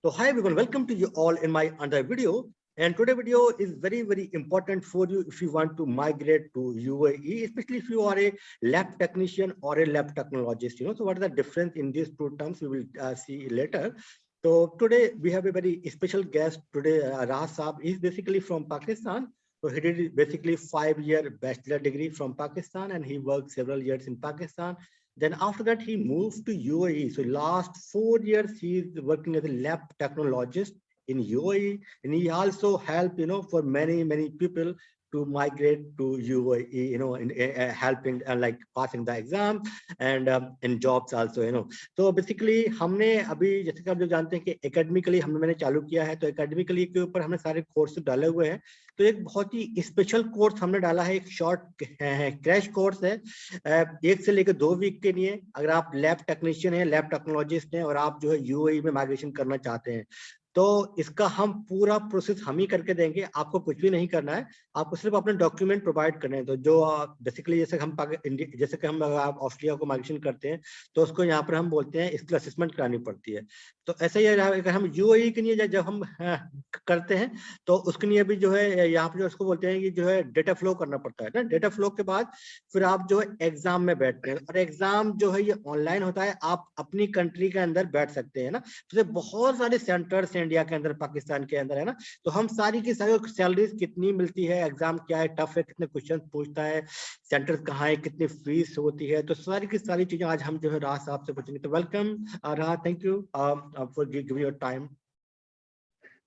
So hi everyone, welcome to you all in my another video. And today video is very important for you if you want to migrate to UAE, especially if you are a lab technician or a lab technologist. So what is the difference in these two terms? We will see later. So today we have a very special guest today. Rahat Saab is basically from Pakistan. So he did basically 5-year bachelor degree from Pakistan, and he worked several years in Pakistan. Then after that, he moved to UAE. So last 4 years, he is working as a lab technologist in UAE. And he also helped, for many people to migrate to UAE, in helping like passing the exam and in jobs also. So basically हमने अभी जैसे कि आप जो जानते हैं कि academically मैंने चालू किया है, तो एकेडमिकली के ऊपर हमने सारे कोर्स डाले हुए हैं। तो एक बहुत ही स्पेशल कोर्स हमने डाला है, एक शॉर्ट क्रैश कोर्स है 1 से लेकर 2 वीक के लिए। अगर आप लैब टेक्नीशियन है, लैब टेक्नोलॉजिस्ट हैं और आप जो है यूएई में माइग्रेशन करना चाहते हैं, तो इसका हम पूरा प्रोसेस हम ही करके देंगे। आपको कुछ भी नहीं करना है, आपको सिर्फ अपने डॉक्यूमेंट प्रोवाइड करने हैं। तो जो बेसिकली जैसे कि हम ऑस्ट्रिया को माइग्रेशन करते हैं, तो उसको यहाँ पर हम बोलते हैं इसकी असेसमेंट करानी पड़ती है। तो ऐसा ही अगर हम यूएई के लिए जब हम करते हैं, तो उसके लिए भी जो है यहाँ पर जो उसको बोलते हैं कि जो है डेटा फ्लो करना पड़ता है ना। डेटा फ्लो के बाद फिर आप जो है एग्जाम में बैठते हैं, और एग्जाम जो है ये ऑनलाइन होता है। आप अपनी कंट्री के अंदर बैठ सकते हैं ना। तो बहुत सारे सेंटर्स इंडिया के अंदर, पाकिस्तान के अंदर है ना। तो हम सारी की सारी सैलरीज कितनी मिलती है, एग्जाम क्या है, टफ है, कितने क्वेश्चन पूछता है, सेंटर कहाँ है, कितनी फीस होती है, तो सारी की सारी चीजें आज हम जो है राहत साहब से पूछेंगे। तो वेलकम राहत, thank you for giving your time.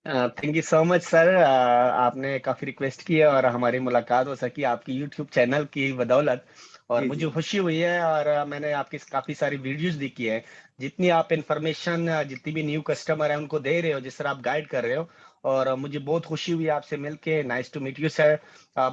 Thank you so much sir. आपने काफी रिक्वेस्ट की है और हमारी मुलाकात हो सकी आपकी यूट्यूब चैनल की बदौलत, और मुझे खुशी हुई है। और मैंने आपकी काफी सारी वीडियोस देखी है, जितनी आप इंफॉर्मेशन जितनी भी न्यू कस्टमर है उनको दे रहे हो, जिस तरह आप गाइड कर रहे हो, और मुझे बहुत खुशी हुई आपसे मिलके। Nice to meet you sir.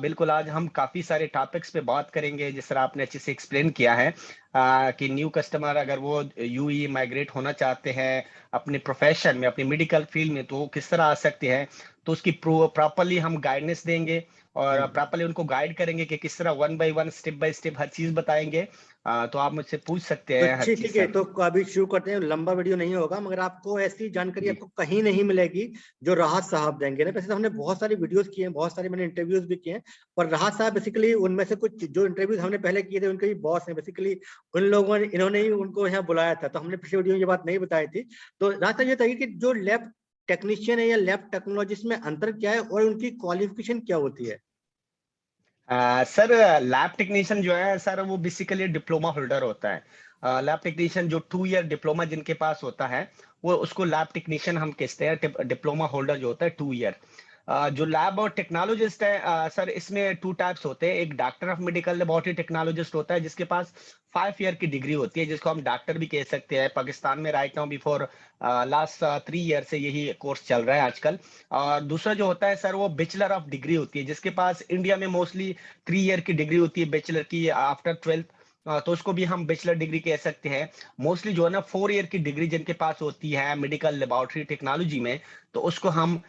बिल्कुल, आज हम काफी सारे टॉपिक्स पे बात करेंगे, जिस तरह आपने अच्छे से एक्सप्लेन किया है कि न्यू कस्टमर अगर वो यूई माइग्रेट होना चाहते हैं अपने प्रोफेशन में, अपनी मेडिकल फील्ड में, तो वो किस तरह आ सकते हैं। तो उसकी प्रॉपरली हम गाइडेंस देंगे और प्रॉपरली उनको गाइड करेंगे कि किस तरह 1 बाय 1 स्टेप बाय स्टेप हर चीज बताएंगे। तो आप मुझसे पूछ सकते हैं हर चीज। ठीक है, तो अभी शुरू करते हैं। लंबा वीडियो नहीं होगा, मगर आपको ऐसी जानकारी आपको कहीं नहीं मिलेगी जो राहत साहब देंगे ना। वैसे तो हमने बहुत सारी वीडियोस किए हैं, बहुत सारे मैंने इंटरव्यूज भी किए हैं, पर राहत साहब बेसिकली उनमें से कुछ जो इंटरव्यूज हमने पहले किए थे, उनके भी बॉस हैं बेसिकली। उन लोगों ने, इन्होंने ही उनको यहाँ बुलाया था, तो हमने पिछले वीडियो में ये बात नहीं बताई थी। तो राहत साहब ये बताइए कि जो लैब टेक्नीशियन है या लैब टेक्नोलॉजिस्ट में अंतर क्या है और उनकी क्वालिफिकेशन क्या होती है? सर, लैब टेक्नीशियन जो है सर, वो बेसिकली डिप्लोमा होल्डर होता है। लैब टेक्नीशियन जो 2 ईयर डिप्लोमा जिनके पास होता है, वो उसको लैब टेक्नीशियन हम कहते हैं। डिप्लोमा होल्डर जो होता है 2 ईयर। जो लैब और टेक्नोलॉजिस्ट है सर, इसमें 2 टाइप्स होते हैं। एक doctor of medical laboratory technologist होता है, जिसके पास 5 ईयर की डिग्री होती है, जिसको हम डॉक्टर भी कह सकते हैं। पाकिस्तान में right now before last 3 year से यही कोर्स चल रहा है आजकल। और दूसरा जो होता है सर, वो बैचलर ऑफ डिग्री होती है, जिसके पास इंडिया में मोस्टली 3 ईयर की डिग्री होती है बैचलर की आफ्टर 12th। तो उसको भी हम बैचलर डिग्री कह सकते हैं। मोस्टली जो है ना 4 ईयर की डिग्री जिनके पास होती है मेडिकल लेबोरेटरी टेक्नोलॉजी में, तो उसको हम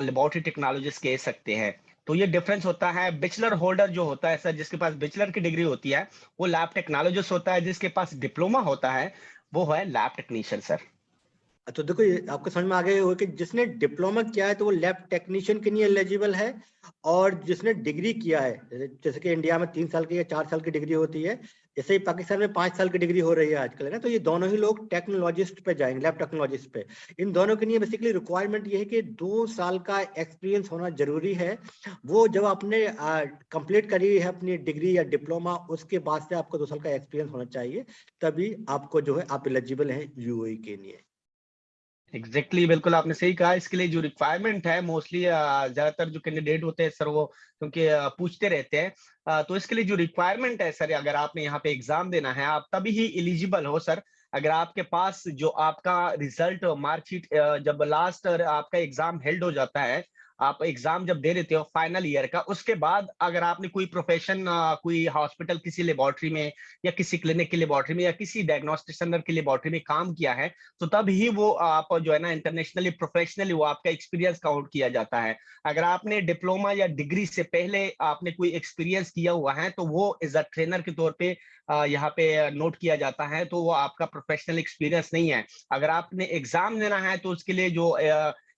लेबोरेटरी टेक्नोलॉजिस्ट कह सकते हैं। तो ये डिफरेंस होता है। बैचलर होल्डर जो होता है सर, जिसके पास बैचलर की डिग्री होती है, वो लैब टेक्नोलॉजिस्ट होता है। जिसके पास डिप्लोमा होता है, वो है लैब टेक्नीशियन सर। तो देखो, ये आपको समझ में आ गया होगा कि जिसने डिप्लोमा किया है तो वो लैब टेक्नीशियन के लिए एलिजिबल है, और जिसने डिग्री किया है, जैसे कि इंडिया में 3 साल की या 4 साल की डिग्री होती है, जैसे ही पाकिस्तान में 5 साल की डिग्री हो रही है आजकल, है ना। तो ये दोनों ही लोग टेक्नोलॉजिस्ट पे जाएंगे, लैब टेक्नोलॉजिस्ट पे। इन दोनों के लिए बेसिकली रिक्वायरमेंट ये है कि 2 साल का एक्सपीरियंस होना जरूरी है। वो जब आपने कंप्लीट करी है अपनी डिग्री या डिप्लोमा, उसके बाद से आपको 2 साल का एक्सपीरियंस होना चाहिए, तभी आपको जो है आप एलिजिबल हैं यूएई के लिए। एग्जैक्टली, बिल्कुल आपने सही कहा। इसके लिए जो रिक्वायरमेंट है, मोस्टली ज्यादातर जो कैंडिडेट होते हैं सर, वो क्योंकि पूछते रहते हैं, तो इसके लिए जो रिक्वायरमेंट है सर, अगर आपने यहाँ पे एग्जाम देना है, आप तभी ही एलिजिबल हो सर, अगर आपके पास जो आपका रिजल्ट मार्कशीट, जब लास्ट आपका एग्जाम हेल्ड हो जाता है, आप एग्जाम जब दे देते हो फाइनल ईयर का, उसके बाद अगर आपने कोई प्रोफेशन, कोई हॉस्पिटल किसी लेबोरेटरी में या किसी क्लिनिक की लेबोरेटरी में या किसी डायग्नोस्टिक सेंटर की लेबोरेटरी में काम किया है, तो तब ही वो आप जो है ना इंटरनेशनली प्रोफेशनली वो आपका एक्सपीरियंस काउंट किया जाता है। अगर आपने डिप्लोमा या डिग्री से पहले आपने कोई एक्सपीरियंस किया हुआ है, तो वो एज अ ट्रेनर के तौर पे यहाँ पे नोट किया जाता है, तो वो आपका प्रोफेशनल एक्सपीरियंस नहीं है। अगर आपने एग्जाम देना है तो उसके लिए जो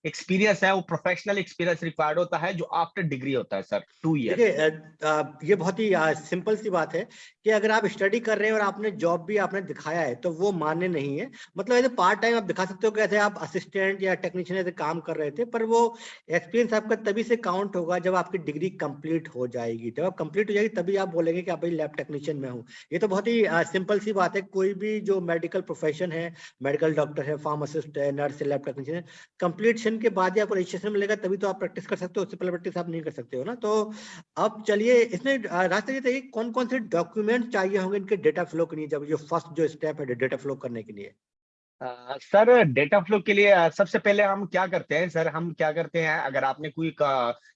एक्सपीरियंस है वो प्रोफेशनल एक्सपीरियंस रिक्वायर्ड होता है, जो आफ्टर डिग्री होता है सर, 2 देखिए ईयर्स। ये बहुत ही सिंपल सी बात है कि अगर आप स्टडी कर रहे हैं और आपने जॉब भी आपने दिखाया है तो वो मान्य नहीं है। मतलब ऐसे पार्ट टाइम आप दिखा सकते हो कि ऐसे आप असिस्टेंट या टेक्नीशियन ऐसे काम कर रहे थे, पर वो एक्सपीरियंस आपका तभी से काउंट होगा जब आपकी डिग्री कंप्लीट हो जाएगी। जब आप कंप्लीट हो जाएगी तभी आप बोलेंगे कि आप भाई लैब टेक्नीशियन में हूँ। ये तो बहुत ही सिंपल सी बात है। कोई भी जो मेडिकल प्रोफेशन है, मेडिकल डॉक्टर है, फार्मासिस्ट है, नर्स है, लैब टेक्नीशियन है, कंप्लीशन के बाद ही आपको रजिस्ट्रेशन मिलेगा, तभी तो आप प्रैक्टिस कर सकते हो। उससे पहले प्रैक्टिस आप नहीं कर सकते हो ना। तो अब चलिए इसमें रास्ते ये बताइए कौन कौन से डॉक्यूमेंट चाहिए होंगे इनके डेटा फ्लो के लिए, जब ये फर्स्ट जो स्टेप है डेटा फ्लो करने के लिए। सर डेटा फ्लो के लिए सबसे पहले हम क्या करते हैं सर, हम क्या करते हैं, अगर आपने कोई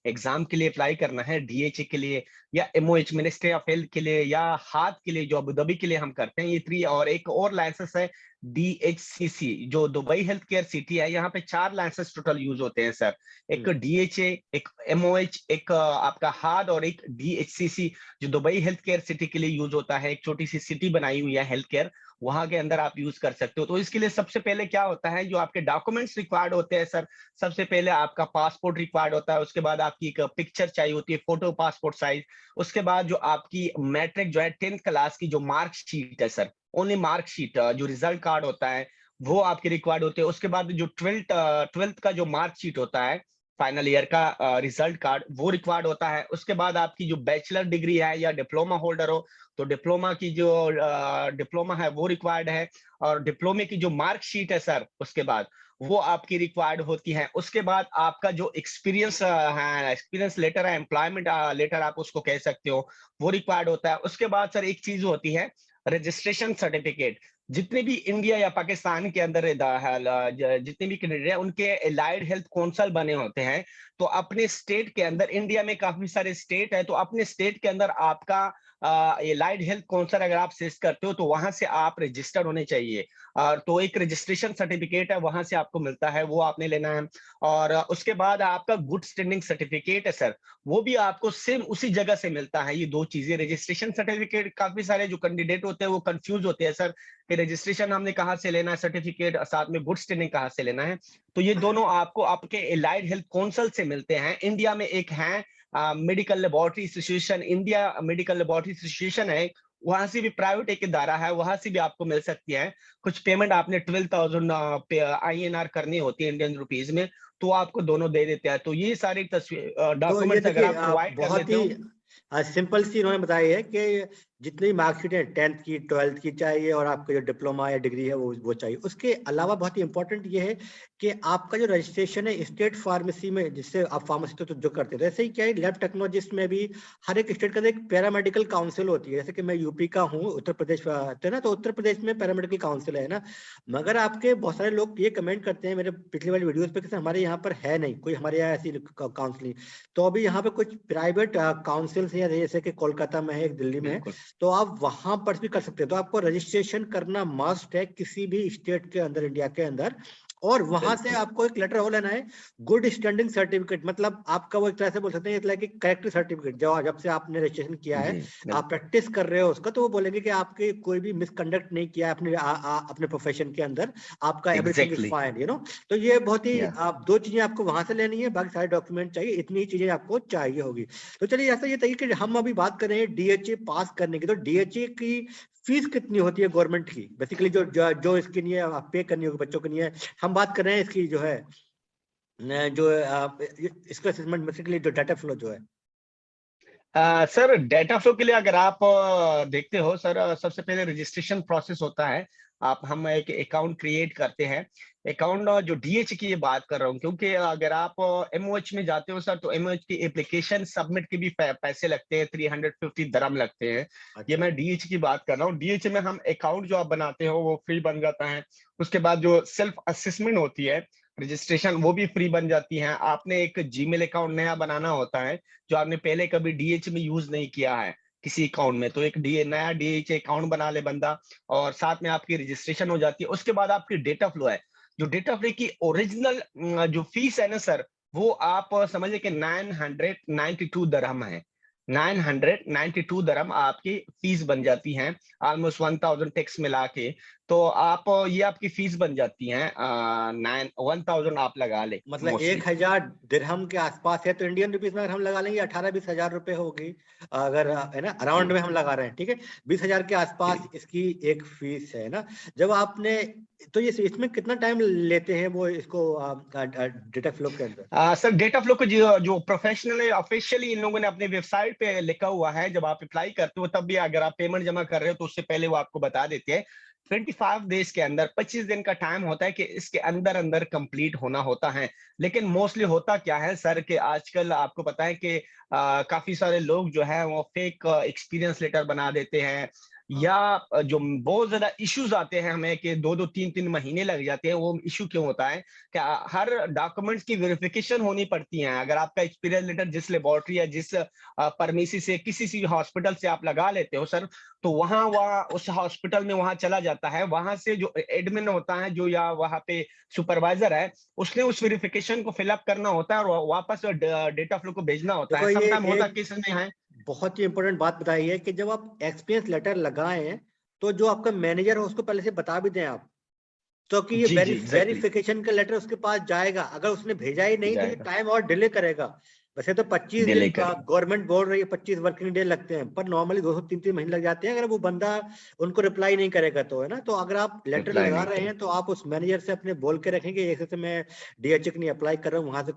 एग्जाम के लिए अप्लाई करना है, डीएचए के लिए या एमओएच मिनिस्ट्री ऑफ हेल्थ के लिए या हाथ के लिए जो अबू धाबी के लिए हम करते हैं, ये 3, और एक और लाइसेंस है डीएचसीसी जो दुबई हेल्थ केयर सिटी है। यहाँ पे 4 लाइसेंस टोटल यूज होते हैं सर। एक डीएचए, एक एमओएच, एक आपका हार्ड, और एक डीएचसीसी जो दुबई हेल्थ केयर सिटी के लिए यूज होता है। एक छोटी सी सिटी बनाई हुई है हेल्थ केयर, वहां के अंदर आप यूज कर सकते हो। तो इसके लिए सबसे पहले क्या होता है, जो आपके डॉक्यूमेंट्स रिक्वायर्ड होते हैं सर, सबसे पहले आपका पासपोर्ट रिक्वायर्ड होता है। उसके बाद आपकी एक पिक्चर चाहिए होती है, फोटो पासपोर्ट साइज। उसके बाद जो आपकी मैट्रिक जो है 10th क्लास की जो मार्कशीट है सर, ओनली मार्कशीट, जो रिजल्ट कार्ड होता है वो आपके रिक्वायर्ड होते हैं। उसके बाद जो ट्वेल्थ का जो मार्कशीट होता है, फाइनल ईयर का रिजल्ट कार्ड, वो रिक्वायर्ड होता है। उसके बाद आपकी जो बैचलर डिग्री है या डिप्लोमा होल्डर हो, तो डिप्लोमा की जो डिप्लोमा है वो रिक्वायर्ड है। और डिप्लोमे की जो मार्कशीट है सर, उसके बाद वो आपकी रिक्वायर्ड होती है। उसके बाद आपका जो एक्सपीरियंस है, एक्सपीरियंस लेटर है, एम्प्लॉयमेंट लेटर आप उसको कह सकते हो, वो रिक्वायर्ड होता है। उसके बाद सर एक चीज होती है, रजिस्ट्रेशन सर्टिफिकेट। जितने भी इंडिया या पाकिस्तान के अंदर जितने भी कैंडिडेट हैं, उनके एलाइड हेल्थ कौंसल बने होते हैं। तो अपने स्टेट के अंदर, इंडिया में काफी सारे स्टेट है, तो अपने स्टेट के अंदर आपका एलाइड हेल्थ कौंसल अगर आप सेस करते हो, तो वहां से आप रजिस्टर्ड होने चाहिए। तो एक रजिस्ट्रेशन सर्टिफिकेट है, वहां से आपको मिलता है, वो आपने लेना है। और उसके बाद आपका गुड स्टैंडिंग सर्टिफिकेट है सर, वो भी आपको सेम उसी जगह से मिलता है। ये 2 चीजें, रजिस्ट्रेशन सर्टिफिकेट, काफी सारे जो कैंडिडेट होते हैं वो कंफ्यूज होते हैं सर कि रजिस्ट्रेशन हमने कहाँ से लेना है, सर्टिफिकेट साथ में गुड स्टैंडिंग कहाँ से लेना है। तो ये दोनों आपको आपके एलाइड हेल्थ काउंसिल से मिलते हैं। इंडिया में एक है medical laboratory association, India medical laboratory association है, वहां से भी प्राइवेट एक इदारा है, वहां से भी आपको मिल सकती है। कुछ पेमेंट आपने 12,000 INR करनी होती है इंडियन रुपीज में, तो आपको दोनों दे देते हैं। तो ये सारी तो ये डॉक्यूमेंट्स अगर देखिए आप प्रोवाइड कर बहुत लेते ही हो। सिंपल सी इन्होंने बताई है कि जितनी मार्कशीट है 10th की 12th की चाहिए, और आपका जो डिप्लोमा या डिग्री है वो चाहिए। उसके अलावा बहुत ही इंपॉर्टेंट ये है कि आपका जो रजिस्ट्रेशन है स्टेट फार्मेसी में, जिससे आप फार्मेसी तो जो करते हैं, ऐसे ही क्या है लैब टेक्नोलॉजिस्ट में भी हर एक स्टेट का एक पैरामेडिकल काउंसिल होती है। जैसे कि मैं यूपी का हूँ, उत्तर प्रदेश है ना, तो उत्तर प्रदेश में पैरामेडिकल काउंसिल है ना। मगर आपके बहुत सारे लोग ये कमेंट करते हैं मेरे पिछली वाली वीडियोस पे कि हमारे यहाँ पर है नहीं कोई, हमारे यहाँ ऐसी काउंसलिंग। तो अभी यहाँ पे कुछ प्राइवेट काउंसिल्स हैं, जैसे कि कोलकाता में है, एक दिल्ली में है, बिल्कुल। तो आप वहां पर भी कर सकते हैं। तो आपको रजिस्ट्रेशन करना मस्ट है किसी भी स्टेट के अंदर, इंडिया के अंदर। और वहां से बिल्कुल आपको एक लेटर हो लेना है, गुड स्टैंडिंग सर्टिफिकेट। मतलब आपका वो एक तरह से बोल सकते हैं इतना कि करेक्ट सर्टिफिकेट, जब से आपने रजिस्ट्रेशन किया है, जी। आप बिल्कुल। प्रैक्टिस कर रहे हो उसका, तो वो बोलेंगे कि आपके कोई भी मिसकंडक्ट नहीं किया है अपने अपने प्रोफेशन के अंदर, आपका everything is exactly. Fine, you know. तो ये बहुत ही या आप 2 चीजें आपको वहां से लेनी है, बाकी सारे डॉक्यूमेंट चाहिए, इतनी ही चीजें आपको चाहिए होगी। तो चलिए ऐसा ये तरीके कि हम अभी बात कर रहे हैं डीएचए पास करने की। तो डीएचए की फीस कितनी होती है गवर्नमेंट की, बेसिकली जो इसके लिए पे करनी होगी बच्चों के लिए। हम बात कर रहे हैं इसकी जो है जो इसका असेसमेंट, बेसिकली जो डाटा फ्लो जो है। सर डेटा फ्लो के लिए अगर आप देखते हो सर, सबसे पहले रजिस्ट्रेशन प्रोसेस होता है। आप हम एक अकाउंट क्रिएट करते हैं। अकाउंट जो डीएच की ये बात कर रहा हूँ, क्योंकि अगर आप एमओएच में जाते हो सर, तो एमओएच की एप्लीकेशन सबमिट के भी पैसे लगते हैं, 350 दरम लगते हैं। ये अच्छा। मैं डीएच की बात कर रहा हूँ। डीएच में हम अकाउंट जो आप बनाते हो वो फ्री बन जाता है। उसके बाद जो सेल्फ असेसमेंट होती है, रजिस्ट्रेशन वो भी फ्री बन जाती है। आपने एक जीमेल अकाउंट नया बनाना होता है जो आपने पहले कभी डीएच में यूज नहीं किया है किसी अकाउंट में, तो एक नया डीएच अकाउंट बना ले बंदा, और साथ में आपकी रजिस्ट्रेशन हो जाती है। उसके बाद आपकी डेटा फ्लो है, जो डेटा फ्लो की ओरिजिनल जो फीस है ना सर, वो आप समझिए कि 992 दरहम है। 992 दरहम आपकी फीस बन जाती है, ऑलमोस्ट 1000 टैक्स मिला के। तो आप ये आपकी फीस बन जाती है 1000 आप लगा ले मतलब मोस्टली। 1000 दिरहम के आसपास है, तो इंडियन रुपीस में अगर हम लगा लेंगे 18-20 हजार रुपए होगी, अगर है ना अराउंड जी में हम लगा रहे हैं, ठीक है। 20 हजार के आसपास जी। इसकी एक फीस है ना। जब आपने, तो ये इसमें कितना टाइम लेते हैं वो इसको डेटा फ्लो के अंदर? सर डेटा फ्लो को जो प्रोफेशनल ऑफिशियली इन लोगों ने अपने वेबसाइट पे लिखा हुआ है, जब आप अप्लाई करते हो तब भी अगर आप पेमेंट जमा कर रहे हो तो उससे पहले वो आपको बता देते हैं 25 डेज के अंदर, 25 दिन का टाइम होता है कि इसके अंदर अंदर कंप्लीट होना होता है। लेकिन मोस्टली होता क्या है सर कि आजकल आपको पता है कि काफी सारे लोग जो है वो फेक एक्सपीरियंस लेटर बना देते हैं, हाँ। या जो बहुत ज्यादा इश्यूज आते हैं हमें कि 2-2 3-3 महीने लग जाते हैं। वो इशू क्यों होता है? क्या हर डॉक्यूमेंट्स की वेरिफिकेशन होनी पड़ती है। अगर आपका एक्सपीरियंस लेटर जिस लेबोरेटरी या जिस परमिसी से किसी सी हॉस्पिटल से आप लगा लेते हो सर, तो वहां वहां उस हॉस्पिटल में वहां चला जाता है, वहां से जो एडमिन होता है जो या वहां पे सुपरवाइजर है, उसने उस वेरिफिकेशन को फिलअप करना होता है और वापस डेटा फ्लो को भेजना होता है। देखो, ये समटाइम होता एक केसेस में है। बहुत ही इंपॉर्टेंट बात बताई है कि जब आप एक्सपीरियंस लेटर लगाए हैं, तो जो आपका मैनेजर है उसको पहले से बता भी दें आप, तो कि ये जी जी एग्जैक्टली। वेरिफिकेशन का लेटर उसके पास जाएगा। अगर उसने भेजा ही नहीं तो ये जाएगा, टाइम और डिले करेगा। वैसे तो 25 दिन डिले करेगा। गवर्नमेंट बोल रही है, 25 वर्किंग डे लगते हैं, पर नॉर्मली 2 से 3 महीने लग जाते हैं अगर वो बंदा उनको रिप्लाई नहीं करेगा तो, है ना। तो अगर आप लेटर रिप्लाई लगा नहीं रहे करेगा। हैं तो आप उस मैनेजर से अपने बोल के रखेंगे, ऐसे से मैं डीएचए के लिए अप्लाई कर रहा हूँ, वहां से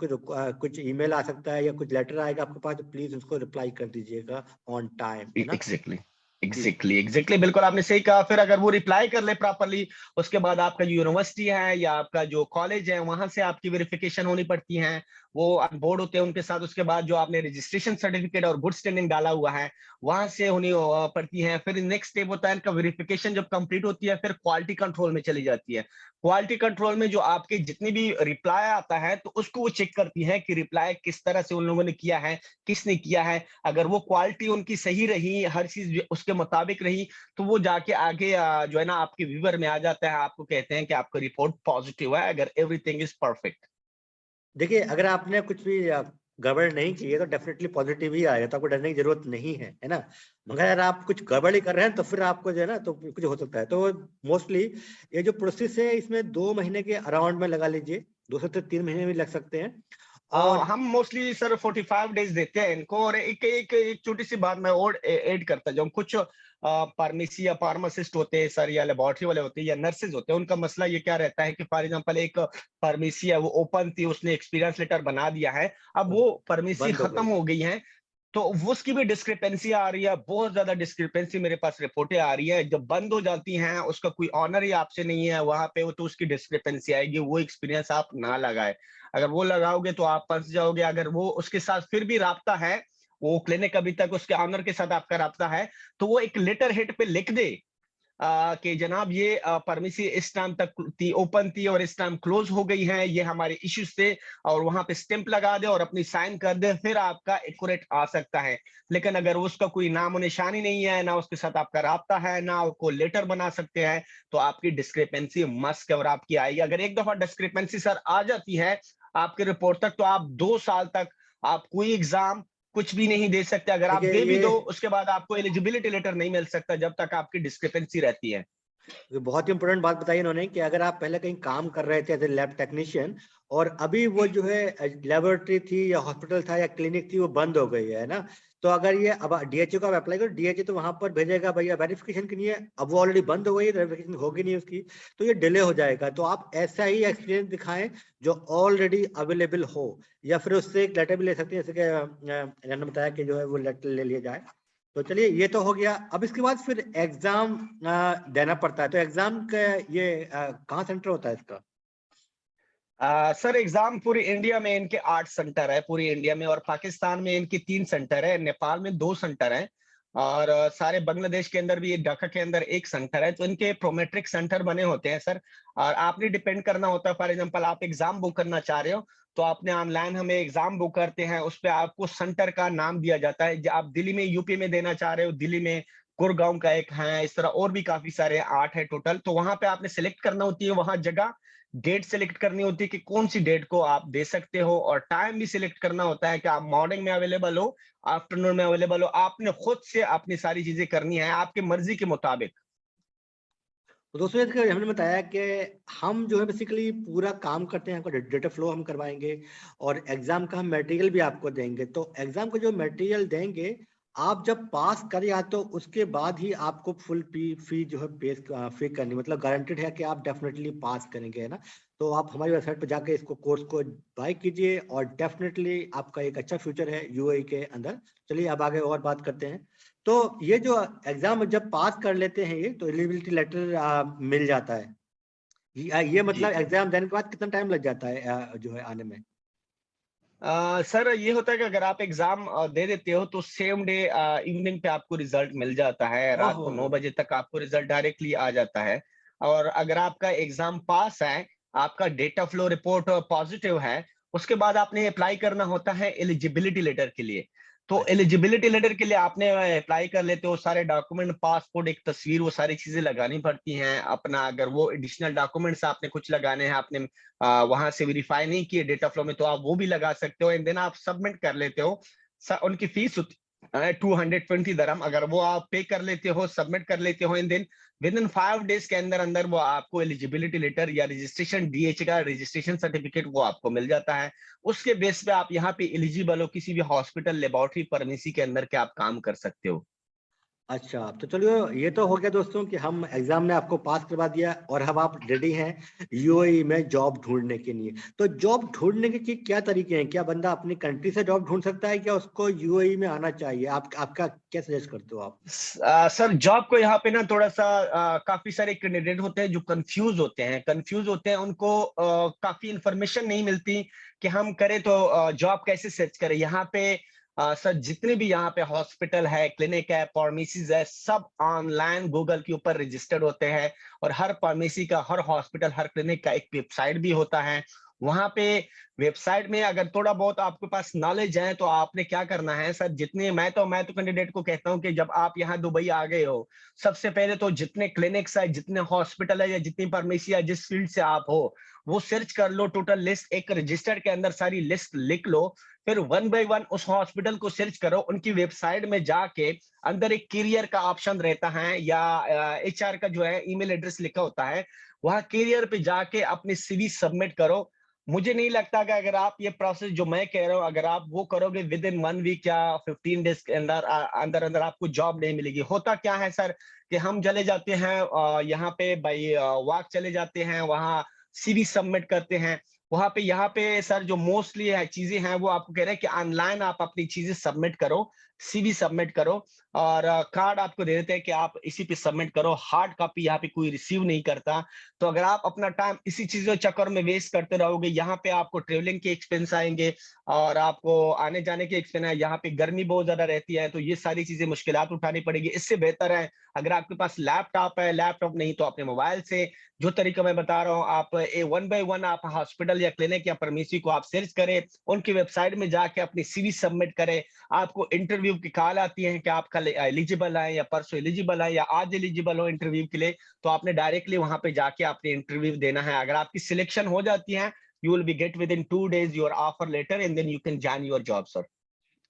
कुछ ईमेल आ सकता है या कुछ लेटर आएगा आपके पास, तो प्लीज उसको रिप्लाई कर दीजिएगा ऑन टाइम, है ना। एग्जैक्टली जी। एग्जैक्टली एग्जैक्टली, बिल्कुल आपने सही कहा। फिर अगर वो रिप्लाई कर ले प्रॉपरली, उसके बाद आपका जो यूनिवर्सिटी है या आपका जो कॉलेज है वहां से आपकी वेरिफिकेशन होनी पड़ती है। वो ऑन बोर्ड होते हैं उनके साथ। उसके बाद जो आपने रजिस्ट्रेशन सर्टिफिकेट और गुड स्टैंडिंग डाला हुआ है वहां से होनी पड़ती है। फिर नेक्स्ट स्टेप होता है इनका वेरिफिकेशन। जब कंप्लीट होती है फिर क्वालिटी कंट्रोल में चली जाती है। क्वालिटी कंट्रोल में जो आपके जितनी भी रिप्लाई आता है तो उसको वो चेक करती है कि रिप्लाई किस तरह से उन लोगों ने किया है, किसने किया है। अगर वो क्वालिटी उनकी सही रही, हर चीज उसके मुताबिक रही, तो वो जाके आगे जो है ना आपके व्यूअर में आ जाता है, आपको कहते हैं कि आपका रिपोर्ट पॉजिटिव है अगर एवरीथिंग इज परफेक्ट। देखिए, अगर आपने कुछ भी गड़बड़ नहीं की है तो डेफिनेटली पॉजिटिव ही आएगा, तो आपको डरने की जरूरत नहीं है ना। मगर अगर आप कुछ गड़बड़ ही कर रहे हैं तो फिर आपको जो है ना तो कुछ हो सकता है। तो मोस्टली ये जो प्रोसेस है इसमें 2 महीने के अराउंड में लगा लीजिए, 2 से 3 महीने भी लग सकते हैं। और हम मोस्टली सर 45 डेज देते हैं इनको। और एक छोटी सी बात मैं और ऐड करता जाऊं। कुछ फार्मेसी या फार्मासिस्ट होते हैं सर, या लेबोरेटरी वाले होते हैं या नर्सेज होते हैं, उनका मसला ये क्या रहता है कि फॉर एग्जांपल एक फार्मेसी है वो ओपन थी, उसने एक्सपीरियंस लेटर बना दिया है, अब वो फार्मेसी बंद हो खत्म गई। हो गई है, तो वो उसकी भी डिस्क्रिपेंसी आ रही है। बहुत ज्यादा डिस्क्रिपेंसी मेरे पास रिपोर्टें आ रही है। जब बंद हो जाती हैं, उसका कोई ऑनर ही आपसे नहीं है वहां पे, वो तो उसकी डिस्क्रिपेंसी आएगी। वो एक्सपीरियंस आप ना लगाए। अगर वो लगाओगे तो आप फंस जाओगे। अगर वो उसके साथ फिर भी राब्ता है, वो क्लिनिक अभी तक उसके ऑनर के साथ आपका राब्ता है, तो वो एक लेटर हेड पे लिख दे कि जनाब ये फार्मेसी इस टाइम तक थी, ओपन थी और इस टाइम क्लोज हो गई है, ये हमारे इश्यूज थे, और वहां पे स्टैंप लगा दे और अपनी साइन कर दे, फिर आपका एक्यूरेट आ सकता है। लेकिन अगर उसका कोई नामो निशानी नहीं है, ना उसके साथ आपका राब्ता है, ना आपको लेटर बना सकते हैं, तो आपकी डिस्क्रिपेंसी मस्ट कवर आपकी आएगी। अगर एक दफा डिस्क्रिपेंसी सर आ जाती है आपके रिपोर्ट तक, तो आप 2 साल तक आप कोई एग्जाम कुछ भी नहीं दे सकते। अगर आप देखिए, दे भी ये दो उसके बाद आपको एलिजिबिलिटी लेटर नहीं मिल सकता जब तक आपकी डिस्क्रिपेंसी रहती है। ये बहुत ही इंपॉर्टेंट बात बताई इन्होंने कि अगर आप पहले कहीं काम कर रहे थे एज ए लैब टेक्नीशियन, और अभी वो जो है लेबोरेटरी थी या हॉस्पिटल था या क्लिनिक थी वो बंद हो गई है ना, तो अगर ये अब डीएचओ का अप्लाई करो, डीएचओ तो वहां पर भेजेगा भैया वेरिफिकेशन के लिए, अब वो ऑलरेडी बंद हो गई, वेरिफिकेशन होगी नहीं उसकी, तो ये डिले हो जाएगा। तो आप ऐसा ही एक्सपीरियंस दिखाएं जो ऑलरेडी अवेलेबल हो, या फिर उससे एक लेटर भी ले सकते हैं, जैसे कि इन्होंने बताया कि जो है वो लेटर ले लिया जाए। तो चलिए, ये तो हो गया। अब इसके बाद फिर एग्जाम देना पड़ता है, तो एग्जाम का ये कहाँ सेंटर होता है इसका? सर एग्जाम पूरी इंडिया में इनके 8 सेंटर है पूरी इंडिया में, और पाकिस्तान में इनके 3 सेंटर है, नेपाल में 2 सेंटर है। और सारे बांग्लादेश के अंदर भी ये ढाका के अंदर एक सेंटर है, तो इनके प्रोमेट्रिक सेंटर बने होते हैं सर। और आपने डिपेंड करना होता है, फॉर एग्जांपल आप एग्जाम बुक करना चाह रहे हो, तो आपने ऑनलाइन हमें एग्जाम बुक करते हैं, उस पे आपको सेंटर का नाम दिया जाता है। आप दिल्ली में, यूपी में देना चाह रहे हो, दिल्ली में गुड़गांव का एक है, इस तरह और भी काफी सारे 8 है टोटल। तो वहां पे आपने सिलेक्ट करना होती है, वहां जगह डेट सिलेक्ट करनी होती है कि कौन सी डेट को आप दे सकते हो, और टाइम भी सिलेक्ट करना होता है कि आप मॉर्निंग में अवेलेबल हो, आफ्टरनून में अवेलेबल हो। आपने खुद से अपनी सारी चीजें करनी है आपकी मर्जी के मुताबिक। तो दोस्तों जैसे कि हमने बताया कि हम जो है बेसिकली पूरा काम करते हैं, आपका डेटा फ्लो हम करवाएंगे और एग्जाम का हम मटेरियल भी आपको देंगे। तो एग्जाम का जो मटेरियल देंगे, आप जब पास कर या तो उसके बाद ही आपको फुल फी जो है पे करनी, मतलब गारंटेड है कि आप डेफिनेटली पास करेंगे, है ना। तो आप हमारी वेबसाइट पर जाकर इसको कोर्स को बाय कीजिए और डेफिनेटली आपका एक अच्छा फ्यूचर है यूएई के अंदर। चलिए अब आगे और बात करते हैं। तो ये जो एग्जाम जब पास कर लेते हैं ये, तो एलिजिबिलिटी लेटर मिल जाता है। ये जी। मतलब एग्जाम देने के बाद कितना टाइम लग जाता है जो है आने में? सर ये होता है कि अगर आप एग्जाम दे देते हो तो सेम डे इवनिंग पे आपको रिजल्ट मिल जाता है, रात ओहो। को 9 बजे तक आपको रिजल्ट डायरेक्टली आ जाता है। और अगर आपका एग्जाम पास है, आपका डेटा फ्लो रिपोर्ट पॉजिटिव है, उसके बाद आपने अप्लाई करना होता है एलिजिबिलिटी लेटर के लिए। तो अच्छा। एलिजिबिलिटी लेटर के लिए आपने अप्लाई कर लेते हो, सारे डॉक्यूमेंट, पासपोर्ट, एक तस्वीर, वो सारी चीजें लगानी पड़ती हैं अपना। अगर वो एडिशनल डॉक्यूमेंट्स आपने कुछ लगाने हैं, आपने वहां से वेरीफाई नहीं किए डेटा फ्लो में, तो आप वो भी लगा सकते हो, एंड देन आप सबमिट कर लेते हो। उनकी फीस 220 दरम, अगर वो आप पे कर लेते हो, सबमिट कर लेते हो, and then within 5 days के अंदर अंदर वो आपको एलिजिबिलिटी लेटर या रजिस्ट्रेशन, डीएच का रजिस्ट्रेशन सर्टिफिकेट वो आपको मिल जाता है। उसके बेस पे आप यहाँ पे एलिजिबल हो किसी भी हॉस्पिटल, लेबोरेटरी, फार्मेसी के अंदर के आप काम कर सकते हो। अच्छा, तो चलिए ये तो हो गया दोस्तों कि हम एग्जाम ने आपको पास करवा दिया और अब आप रेडी हैं यूएई में जॉब ढूंढने के लिए। तो जॉब ढूंढने के क्या तरीके हैं? क्या बंदा अपनी कंट्री से जॉब ढूंढ सकता है, क्या उसको यूएई में आना चाहिए? आपका क्या सजेस्ट करते हो आप? सर जॉब को यहाँ पे ना थोड़ा सा काफी सारे कैंडिडेट होते हैं जो कंफ्यूज होते हैं, उनको काफी इंफॉर्मेशन नहीं मिलती कि हम करें तो जॉब कैसे सर्च करें। यहाँ पे सर जितने भी यहाँ पे हॉस्पिटल है, क्लिनिक है, फार्मेसीज है, सब ऑनलाइन गूगल के ऊपर रजिस्टर्ड होते हैं। और हर फार्मेसी का, हर हॉस्पिटल, हर क्लिनिक का एक वेबसाइट भी होता है। वहां पे वेबसाइट में अगर थोड़ा बहुत आपके पास नॉलेज है तो आपने क्या करना है सर, जितने मैं तो कैंडिडेट को कहता हूं कि जब आप यहाँ दुबई आ गए हो, सबसे पहले तो जितने क्लिनिक्स है, जितने हॉस्पिटल है, या जितनी फार्मेसी है, जिस फील्ड से आप हो, वो सर्च कर लो। टोटल लिस्ट एक रजिस्टर के अंदर सारी लिस्ट लिख लो। फिर वन बाय वन उस हॉस्पिटल को सर्च करो, उनकी वेबसाइट में जाके अंदर एक करियर का ऑप्शन रहता है, या एचआर का जो है ईमेल एड्रेस लिखा होता है, वहां करियर पे जाके अपनी सीवी सबमिट करो। मुझे नहीं लगता कि अगर आप ये प्रोसेस जो मैं कह रहा हूँ, अगर आप वो करोगे विद इन 1 वीक या 15 डेज के अंदर अंदर अंदर आपको जॉब नहीं मिलेगी। होता क्या है सर कि हम चले जाते हैं यहाँ पे बाई वॉक चले जाते हैं, वहाँ सीवी सबमिट करते हैं। वहां पे यहाँ पे सर जो मोस्टली है चीजें हैं, वो आपको कह रहे हैं कि ऑनलाइन आप अपनी चीजें सबमिट करो, सीवी सबमिट करो, और कार्ड आपको दे देते हैं कि आप इसी पे सबमिट करो। हार्ड कॉपी यहाँ पे कोई रिसीव नहीं करता। तो अगर आप अपना टाइम इसी चीजों चक्कर में वेस्ट करते रहोगे, यहाँ पे आपको ट्रेवलिंग के एक्सपेंस आएंगे और आपको आने जाने के एक्सपेंस है, यहाँ पे गर्मी बहुत ज्यादा रहती है, तो ये सारी चीजें मुश्किलात उठानी पड़ेगी। इससे बेहतर है अगर आपके पास लैपटॉप है, लैपटॉप नहीं तो अपने मोबाइल से, जो तरीका मैं बता रहा हूँ, आप वन बाय वन आप हॉस्पिटल या क्लिनिक या फार्मेसी को आप सर्च करें, उनकी वेबसाइट में जाके अपनी सीवी सबमिट करें। आपको इंटरव्यू की कॉल आती है कि आप कल एलिजिबल है, या परसों एलिजिबल है, या आज एलिजिबल हो इंटरव्यू के लिए, तो आपने डायरेक्टली वहां पे जाके आपने इंटरव्यू देना है। अगर आपकी सिलेक्शन हो जाती है, you will be get within 2 days your offer letter, and then you can join your job sir.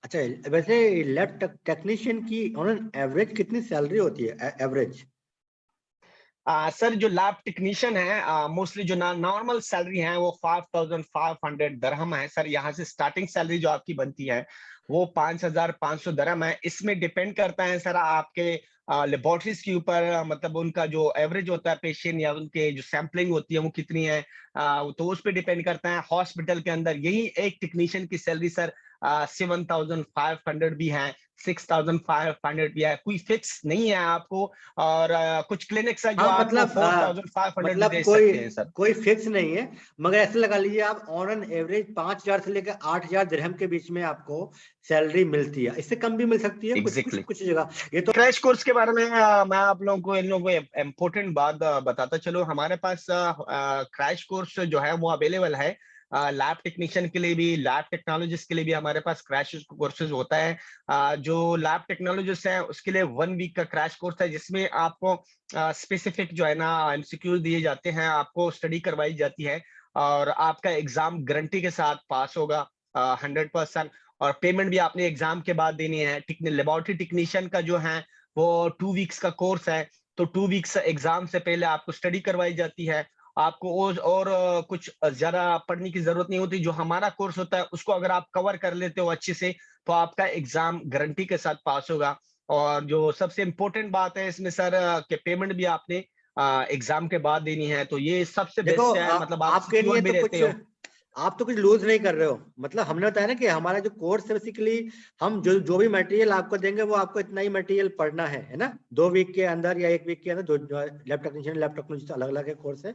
अच्छा, वैसे लैब टेक्नीशियन की ऑन एवरेज कितनी सैलरी होती है एवरेज? सर जो लैब टेक्नीशियन है, मोस्टली जो नॉर्मल सैलरी है वो 5500 दरहम है सर। यहाँ से स्टार्टिंग सैलरी जो आपकी बनती है वो 5500 दरहम है। इसमें डिपेंड करता है सर आपके लेबोरेटरीज के ऊपर, मतलब उनका जो एवरेज होता है पेशेंट, या उनके जो सैंपलिंग होती है वो कितनी है, तो उस पर डिपेंड करता है। हॉस्पिटल के अंदर यही एक टेक्नीशियन की सैलरी सर 7500 भी है। 6500 या कोई फिक्स नहीं है आपको, और कुछ क्लिनिक्स है जो हाँ आपको मतलब 4500 भी मतलब दे कोई सकते हैं सर। कोई फिक्स नहीं है, मगर ऐसे लगा लीजिए आप ऑन एन एवरेज 5,000 से लेकर 8,000 दिरहम के बीच में आपको सैलरी मिलती है। इससे कम भी मिल सकती है कुछ कुछ एग्जैक्टली। कुछ जगह। ये तो क्रैश कोर्स के बारे में मैं आप लोगों को इन लोगों को इम्पोर्टेंट बात बताता चलो। हमारे पास क्रैश कोर्स जो है वो अवेलेबल है लैब टेक्नीशियन के लिए भी, लैब टेक्नोलॉजिस्ट के लिए भी हमारे पास क्रैश कोर्सेज होता है। जो लैब टेक्नोलॉजिस्ट है उसके लिए 1 वीक का क्रैश कोर्स है, जिसमें आपको स्पेसिफिक जो है ना एमसीक्यूज दिए जाते हैं, आपको स्टडी करवाई जाती है, और आपका एग्जाम गारंटी के साथ पास होगा 100%। और पेमेंट भी आपने एग्जाम के बाद देनी है। लेबोरेटरी टेक्नीशियन का जो है वो 2 वीक्स का कोर्स है, तो 2 वीक्स एग्जाम से पहले आपको स्टडी करवाई जाती है। आपको और कुछ ज्यादा पढ़ने की जरूरत नहीं होती। जो हमारा कोर्स होता है उसको अगर आप कवर कर लेते हो अच्छे से, तो आपका एग्जाम गारंटी के साथ पास होगा। और जो सबसे इम्पोर्टेंट बात है इसमें सर, कि पेमेंट भी आपने एग्जाम के बाद देनी है, तो ये सबसे देखो बेस्ट है, मतलब आप आपके सिक्योर लिए भी तो रहते कुछ, हो। आप तो कुछ लूज नहीं कर रहे हो। मतलब हमने बताया ना कि हमारा जो कोर्स है बेसिकली, हम जो जो भी मटेरियल आपको देंगे वो आपको इतना ही मटेरियल पढ़ना है ना, 2 वीक के अंदर या 1 वीक के अंदर। जो लैब टेक्नीशियन लैब टेक्नोलॉजी अलग अलग है कोर्स है।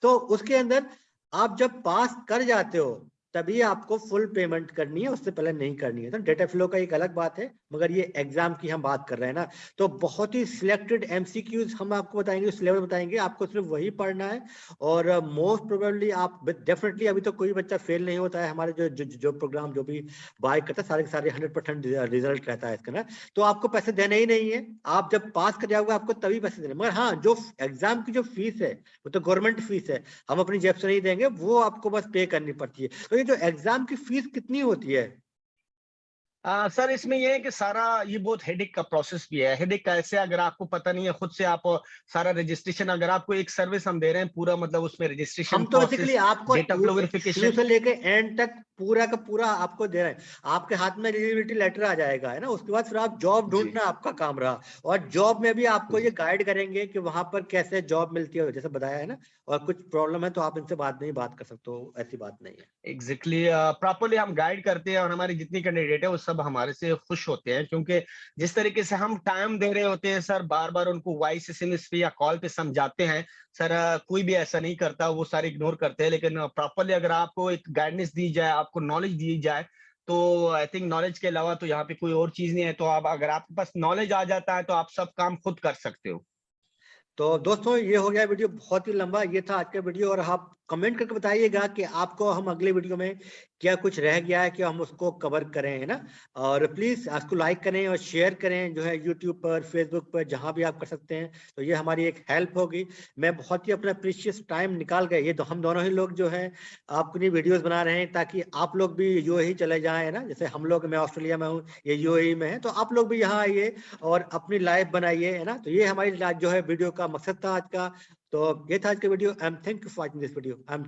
तो उसके अंदर आप जब पास कर जाते हो तभी आपको फुल पेमेंट करनी है, उससे पहले नहीं करनी है। तो डेटा फ्लो का एक अलग बात है, मगर ये एग्जाम की हम बात कर रहे हैं ना, तो बहुत ही सिलेक्टेड एमसीक्यूज हम आपको बताएंगे, सिलेबस बताएंगे, आपको सिर्फ वही पढ़ना है। और मोस्ट प्रोबेबली आप डेफिनेटली, अभी तो कोई बच्चा फेल नहीं होता है हमारे जो प्रोग्राम जो भी बाय करता है, सारे के सारे 100% रिजल्ट रहता है इसका ना। तो आपको पैसे देने ही नहीं है, आप जब पास कर जाओगे आपको तभी पैसे देने। मगर हाँ, जो एग्जाम की जो फीस है वो तो गवर्नमेंट फीस है, हम अपनी जेब से नहीं देंगे, वो आपको बस पे करनी पड़ती है। तो ये जो एग्जाम की फीस कितनी होती है? सर इसमें ये है कि सारा ये बहुत हेडेक का प्रोसेस भी है। हेडेक कैसे, अगर आपको पता नहीं है खुद से आप सारा रजिस्ट्रेशन, अगर आपको एक सर्विस हम दे रहे हैं पूरा, मतलब उसमें रजिस्ट्रेशन हम तो बेसिकली प्रोसेस, आपको डेटा फ्लो शुरू वेरिफिकेशन। से लेके एंड तक पूरा का पूरा आपको दे रहे हैं। आपके हाथ में एलिजिबिलिटी लेटर आ जाएगा है ना, उसके बाद फिर आप जॉब जी ढूंढना आपका काम रहा। और जॉब में भी आपको जी। ये गाइड करेंगे कि वहां पर कैसे जॉब मिलती है, जैसे बताया है ना। और कुछ प्रॉब्लम है तो आप इनसे बाद में ही बात कर सकते हो, ऐसी बात नहीं है। एग्जैक्टली, प्रॉपरली हम गाइड करते हैं, और हमारी जितनी कैंडिडेट है वो सब हमारे से खुश होते हैं, क्योंकि जिस तरीके से हम टाइम दे रहे होते हैं सर, बार बार उनको वॉइस एसएमएस पे या कॉल पे समझाते हैं सर। कोई भी ऐसा नहीं करता, वो सारे इग्नोर करते हैं। लेकिन प्रॉपरली अगर आपको एक गाइडेंस दी जाए, आपको नॉलेज दी जाए, तो आई थिंक नॉलेज के अलावा तो यहाँ पे कोई और चीज नहीं है। तो आप, अगर आपके पास नॉलेज आ जाता है तो आप सब काम खुद कर सकते हो। तो दोस्तों ये हो गया वीडियो बहुत ही लंबा, ये था आज का वीडियो। और आप कमेंट करके बताइएगा कि आपको हम अगले वीडियो में क्या कुछ रह गया है कि हम उसको कवर करें, है ना। और प्लीज इसको लाइक करें और शेयर करें, जो है यूट्यूब पर, फेसबुक पर, जहां भी आप कर सकते हैं। तो ये हमारी एक हेल्प होगी। मैं बहुत ही अपना प्रीशियस टाइम निकाल के, ये तो हम दोनों ही लोग जो है आपके लिए वीडियोस बना रहे हैं, ताकि आप लोग भी यूएई चले जाएं, है ना। जैसे हम लोग, मैं ऑस्ट्रेलिया में हूँ, ये यूएई में है, तो आप लोग भी यहाँ आइए और अपनी लाइफ बनाइए, है ना। तो ये हमारी जो है वीडियो का मकसद था आज का। तो ये था आज का video. I am thank you for watching this video. I am